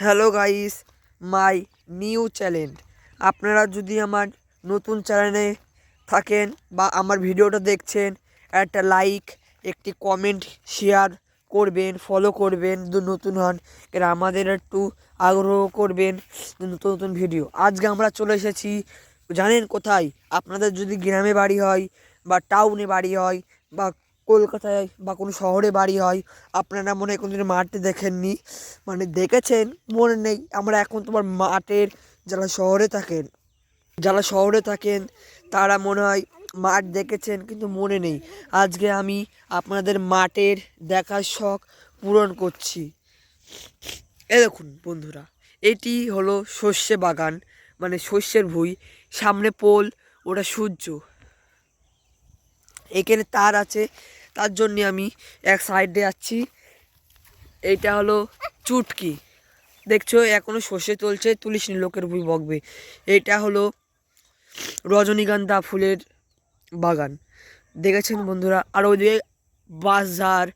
Hello guys, my new channel. আপনারা যদি আমার নতুন চ্যানেলে থাকেন বা আমার ভিডিওটা দেখছেন, একটা লাইক, একটি কমেন্ট, শেয়ার করবেন, ফলো করবেন নতুন হন, এরা আমাদের একটু আগ্রহ করবেন নতুন নতুন ভিডিও। আজকে আমরা চলে এসেছি, জানেন কোথায়? আপনাদের যদি গ্রামে বাড়ি হয় বা টাউনে বাড়ি হয় বা কলকাতায় বা কোনো শহরে বাড়ি হয়, আপনারা মনে হয় কোনোদিন মাঠে দেখেননি, মানে দেখেছেন মনে নেই। আমরা এখন তোমার মাঠের, যারা শহরে থাকেন তারা মনে হয় মাঠ দেখেছেন কিন্তু মনে নেই। আজকে আমি আপনাদের মাঠের দেখার শখ পূরণ করছি। এ দেখুন বন্ধুরা, এটি হলো শস্যে বাগান, মানে শস্যের ভুঁই। সামনে পোল, ওটা সূর্য, এখানে তার আছে, তার জন্য আমি এক সাইডে যাচ্ছি। এইটা হলো চুটকি, দেখছো এখনো সর্ষে তুলছে, তুলিসনি, লোকের ভুঁই বকবে। এটা হলো রজনীগন্ধা ফুলের বাগান, দেখেছেন বন্ধুরা। আর ওইদিকে বাজার,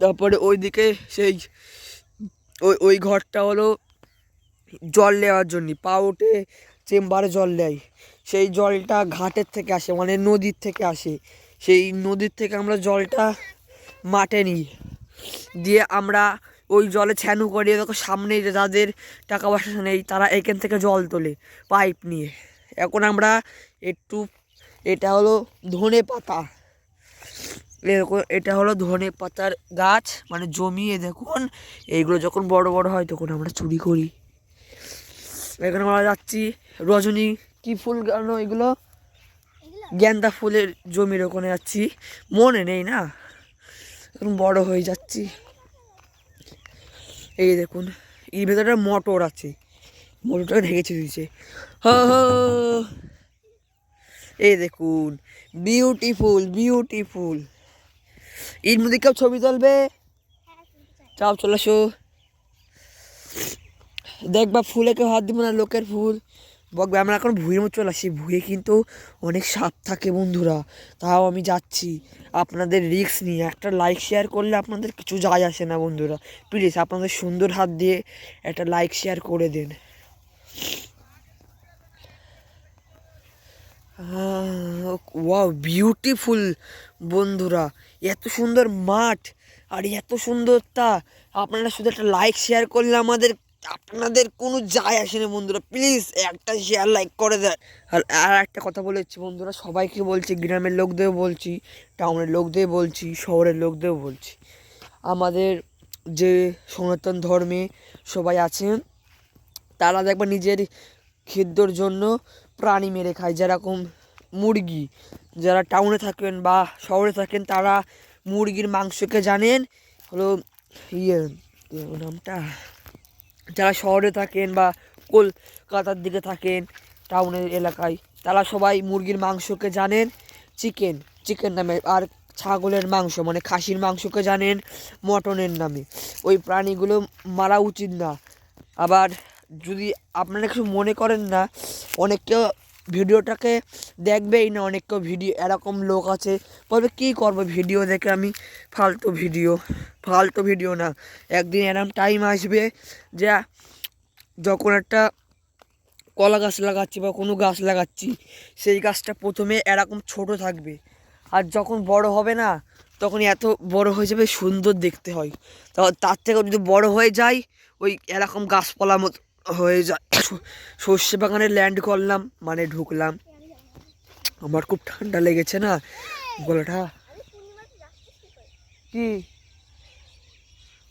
তারপরে ওইদিকে সেই ওই ঘরটা হলো জল নেওয়ার জন্য, পা উঠে চেম্বারে জল নেয়। সেই জলটা ঘাটের থেকে আসে, মানে নদীর থেকে আসে। সেই নদীর থেকে আমরা জলটা মাঠে নিই, দিয়ে আমরা ওই জলে ছ্যানু করি। দেখো সামনে যাদের টাকা পয়সা নেই তারা এখান থেকে জল তোলে পাইপ নিয়ে। এখন আমরা একটু, এটা হলো ধনে পাতা, এরকম এটা হলো ধনে পাতার গাছ, মানে জমিয়ে দেখুন। এইগুলো যখন বড় বড় হয় তখন আমরা চুরি করি। এখানে আমরা যাচ্ছি রজনী, কি ফুল কেন এগুলো, গেন্দা ফুলের জমির ওখানে যাচ্ছি, মনে নেই না, এখন বড় হয়ে যাচ্ছি। এই দেখুন, এর ভেতরে মটর আছে, মটরটা ঢেকেছে দিয়েছে। এই দেখুন, বিউটিফুল বিউটিফুল। এর মধ্যে কেউ ছবি তুলবে? চাপ চলে আসো, দেখবা ফুলে কেউ হাত দিব না, লোকের ফুল বকবে। আমরা এখন ভুঁয়ের মতো চলে আসি, ভুঁয়ে কিন্তু অনেক সাপ থাকে বন্ধুরা, তাও আমি যাচ্ছি আপনাদের রিস্ক নিয়ে। একটা লাইক শেয়ার করলে আপনাদের কিছু যায় আসে না বন্ধুরা, প্লিজ আপনাদের সুন্দর হাত দিয়ে একটা লাইক শেয়ার করে দেন। ওয়াও, বিউটিফুল বন্ধুরা, এত সুন্দর মাঠ আর এত সুন্দর তা, আপনারা শুধু একটা লাইক শেয়ার করলে আমাদের, আপনাদের কোনো যায় আসে না বন্ধুরা, প্লিজ একটা শেয়ার লাইক করে দেন। আর একটা কথা বলেছি বন্ধুরা, সবাইকে বলছি, গ্রামের লোকদের বলছি, টাউনের লোকদের বলছি, শহরের লোকদের বলছি, আমাদের যে সনাতন ধর্মে সবাই আছেন তারা দেখবা নিজের খাদ্যর জন্য প্রাণী মেরে খায়, যেরকম মুরগি। যারা টাউনে থাকেন বা শহরে থাকেন তারা মুরগির মাংসকে জানেন হলো ইয়ে, নামটা, যারা শহরে থাকেন বা কলকাতার দিকে থাকেন, টাউনের এলাকায়, তারা সবাই মুরগির মাংসকে জানেন চিকেন, চিকেন নামে। আর ছাগলের মাংস মানে খাসির মাংসকে জানেন মটনের নামে। ওই প্রাণীগুলো মারা উচিত না। আবার যদি আপনারা কিছু মনে করেন না, অনেক কেউ ভিডিওটাকে দেখবেই না, অনেক কেউ ভিডিও, এরকম লোক আছে বলবে কী করবো ভিডিও দেখে আমি, ফালতু ভিডিও না। একদিন এরকম টাইম আসবে যে যখন একটা কলা গাছ লাগাচ্ছি বা কোনো গাছ লাগাচ্ছি, সেই গাছটা প্রথমে এরকম ছোট থাকবে, আর যখন বড় হবে না তখন এত বড় হয়ে যাবে, সুন্দর দেখতে হয়। তার থেকে যদি বড় হয়ে যায়, ওই এরকম গাছপালা মতো হয়ে যায়। সর্ষে বাগানে ল্যান্ড করলাম, মানে ঢুকলাম। আমার খুব ঠান্ডা লেগেছে না গলাটা। কি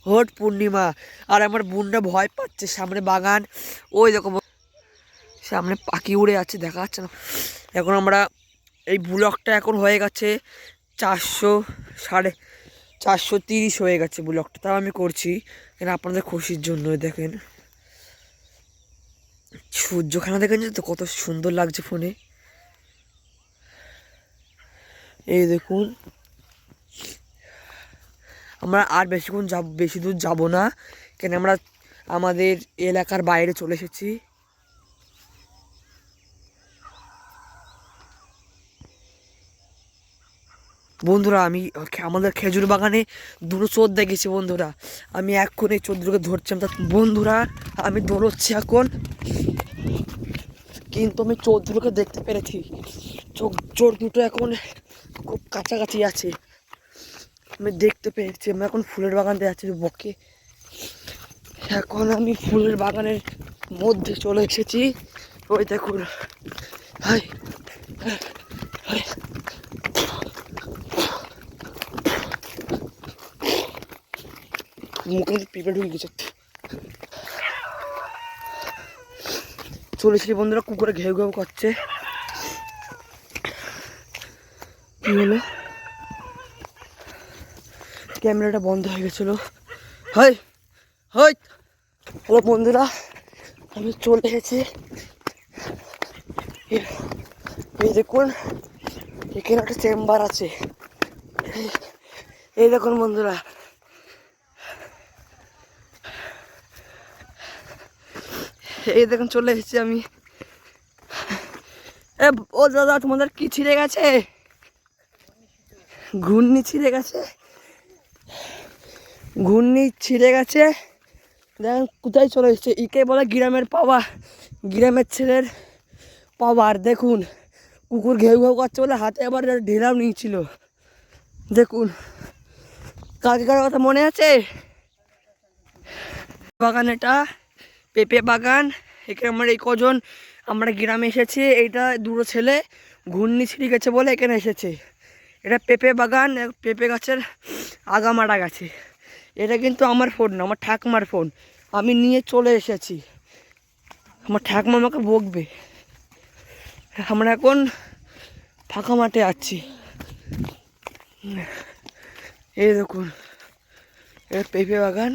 হট পূর্ণিমা, আর আমার বোনটা ভয় পাচ্ছে, সামনে বাগান, ওই দেখো সামনে পাখি উড়ে আছে, দেখা যাচ্ছে না। এখন আমরা এই ব্লকটা এখন হয়ে গেছে 400, 430 হয়ে গেছে ব্লকটা, তাও আমি করছি কেন আপনাদের খুশির জন্য। দেখেন সূর্যখানা, দেখেন তো কত সুন্দর লাগছে ফোনে। এই দেখুন, আমরা আর বেশি দূর যাব না, কেন আমরা আমাদের এলাকার বাইরে চলে এসেছি। বন্ধুরা আমি আমাদের খেজুর বাগানে দুটো চোর দেখেছি বন্ধুরা। আমি এখন এই চোর দুটোকে ধরছিলাম, তা বন্ধুরা আমি দৌড়চ্ছি এখন, কিন্তু আমি চোর দুটোকে দেখতে পেরেছি। চোর দুটো এখন খুব কাছাকাছি আছে, আমি দেখতে পেরেছি। আমি এখন ফুলের বাগানতে যাচ্ছি বকে। এখন আমি ফুলের বাগানের মধ্যে চলে এসেছি। ওই দেখুন, হাই হাই, মুখে পিঁপড়ে ঢুকে গেছে। চলে এসেছি বন্ধুরা, কুকুরে ঘেউ ঘেউ করছে। কি হলো, ক্যামেরাটা বন্ধ হয়ে গেছিলো। হাই হাই, হ্যালো বন্ধুরা, আমি চলে এসেছি। এই দেখুন, এখানে একটা চেম্বার আছে। এই দেখুন বন্ধুরা, এই দেখুন চলে এসেছি আমি। ও দাদা, তোমাদের কি ছিঁড়ে গেছে? ঘূর্ণি ছিঁড়ে গেছে, ঘূর্ণি ছিঁড়ে গেছে। দেখেন কোথায় চলে এসেছে, একে বলে গ্রামের পাওয়া, গ্রামের ছেলের পাওয়ার। দেখুন কুকুর ঘেউ ঘেউ করছে বলে হাতে আবার ঢেলাও নিয়েছিল। দেখুন, কাজকার কথা মনে আছে? বাগান, এটা পেঁপে বাগান। এখানে আমরা এই কজন আমরা গ্রামে এসেছি। এইটা দুটো ছেলে ঘূর্ণি ছিঁড়ে গেছে বলে এখানে এসেছে। এটা পেঁপে বাগান, পেঁপে গাছের আগা মারা গেছে। এটা কিন্তু আমার ফোন না, আমার ঠাকুমার ফোন। আমি নিয়ে চলে এসেছি, আমার ঠাকুমা আমাকে বকবে। আমরা এখন ফাঁকা মাঠে আছি। এই দেখুন, এটা পেঁপে বাগান।